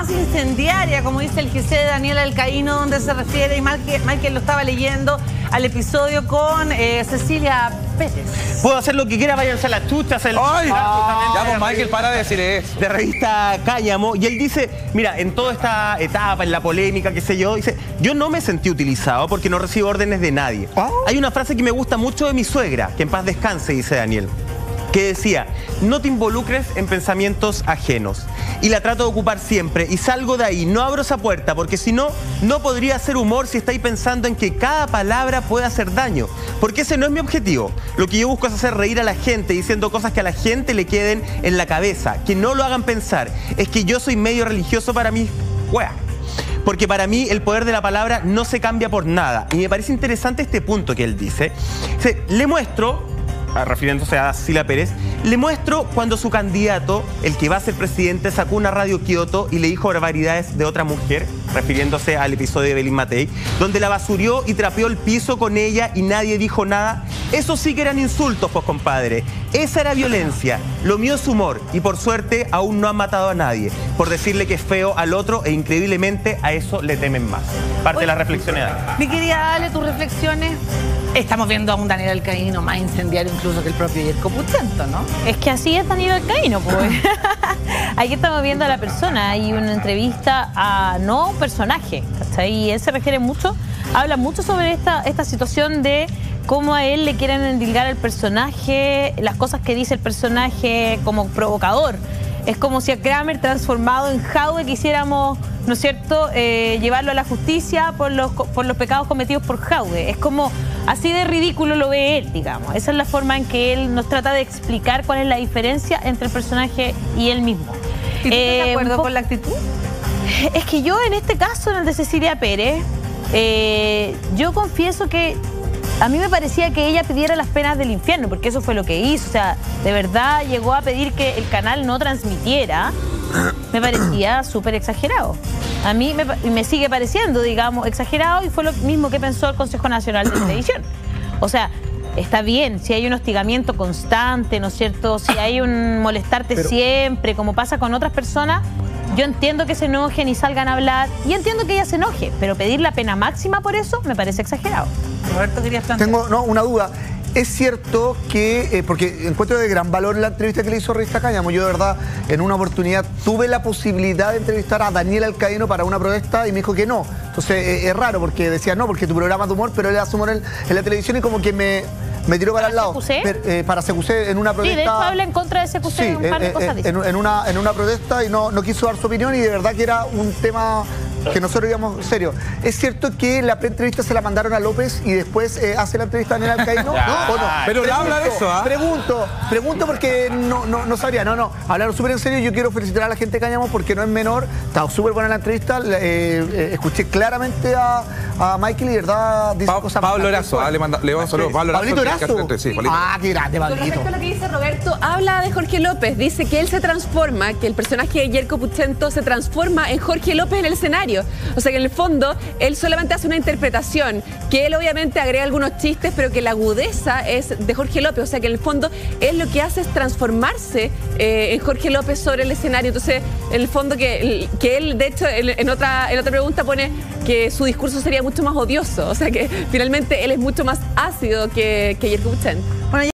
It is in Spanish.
más incendiaria, como dice el GC de Daniela Alcaíno, donde se refiere, y Michael lo estaba leyendo, al episodio con Cecilia Pérez. Puedo hacer lo que quiera, váyanse a las chuchas. ¡Ay! Ya, pues Michael, para de decir eso. De revista Cáñamo. Y él dice, mira, en toda esta etapa, en la polémica, qué sé yo, dice, yo no me sentí utilizado porque no recibo órdenes de nadie. Hay una frase que me gusta mucho de mi suegra, que en paz descanse, dice Daniel, que decía, no te involucres en pensamientos ajenos. Y la trato de ocupar siempre y salgo de ahí, no abro esa puerta, porque si no, no podría hacer humor si estáis pensando en que cada palabra puede hacer daño, porque ese no es mi objetivo. Lo que yo busco es hacer reír a la gente diciendo cosas que a la gente le queden en la cabeza, que no lo hagan pensar. Es que yo soy medio religioso para mí, porque para mí el poder de la palabra no se cambia por nada. Y me parece interesante este punto que él dice. Le muestro, refiriéndose a Cecilia Pérez, le muestro cuando su candidato, el que va a ser presidente, sacó una radio Kioto y le dijo barbaridades de otra mujer, refiriéndose al episodio de Belín Matei, donde la basurió y trapeó el piso con ella y nadie dijo nada. Eso sí que eran insultos, pues, compadre. Esa era violencia. Lo mío es humor y por suerte aún no han matado a nadie por decirle que es feo al otro e increíblemente a eso le temen más. Parte de las reflexiones. Mi querida Ale, tus reflexiones. Estamos viendo a un Daniel Alcaíno más incendiario incluso que el propio Yerko Puchento, ¿no? Es que así es Daniel Alcaíno, pues. Aquí estamos viendo a la persona. Hay una entrevista a no un personaje, ¿cachai? Y él se refiere mucho, habla mucho sobre esta situación de cómo a él le quieren endilgar al personaje, las cosas que dice el personaje como provocador. Es como si a Kramer transformado en Jaude quisiéramos, ¿no es cierto?, llevarlo a la justicia por los pecados cometidos por Jaude. Es como así de ridículo lo ve él, digamos. Esa es la forma en que él nos trata de explicar cuál es la diferencia entre el personaje y él mismo. ¿Y tú estás de acuerdo con la actitud? Es que yo en este caso, en el de Cecilia Pérez, yo confieso que a mí me parecía que ella pidiera las penas del infierno, porque eso fue lo que hizo. O sea, de verdad llegó a pedir que el canal no transmitiera. Me parecía súper exagerado. A mí me sigue pareciendo, digamos, exagerado, y fue lo mismo que pensó el Consejo Nacional de Televisión. O sea, está bien, si hay un hostigamiento constante, ¿no es cierto? Si hay un molestarte siempre, como pasa con otras personas, yo entiendo que se enojen y salgan a hablar, y entiendo que ella se enoje, pero pedir la pena máxima por eso me parece exagerado. Roberto, querías plantear. Tengo una duda. Es cierto que, porque encuentro de gran valor la entrevista que le hizo Revista Cáñamo. Yo de verdad, en una oportunidad, tuve la posibilidad de entrevistar a Daniel Alcaíno para una protesta y me dijo que no. Entonces es raro porque decía no, porque tu programa es de humor, pero él hace humor en la televisión y como que me tiró para el lado. Para CQC en una protesta. Sí, de hecho habla en contra de CQC, sí, un par de cosas. En una protesta y no quiso dar su opinión, y de verdad que era un tema que nosotros íbamos serio. ¿Es cierto que la pre-entrevista se la mandaron a López y después hace la entrevista a Daniel Alcaíno? ¿No? ¿O no? Pero no habla de eso, ¿ah? Pregunto porque no sabría. No. Hablaron súper en serio. Yo quiero felicitar a la gente de Cáñamo porque no es menor. Está súper buena la entrevista. Escuché claramente a Michael y de verdad dice cosas. Pablo Erazo, le mando un saludo. Pablito Erazo. Sí, qué grande, Pablito. Con respecto a lo que dice Roberto, habla de Jorge López. Dice que él se transforma, que el personaje de Yerko Puchento se transforma en Jorge López en el escenario. O sea que en el fondo él solamente hace una interpretación, que él obviamente agrega algunos chistes, pero que la agudeza es de Jorge López. O sea que en el fondo él lo que hace es transformarse en Jorge López sobre el escenario. Entonces, en el fondo que él, de hecho, en otra pregunta pone que su discurso sería mucho más odioso. O sea que finalmente él es mucho más ácido que Yerko Puchento.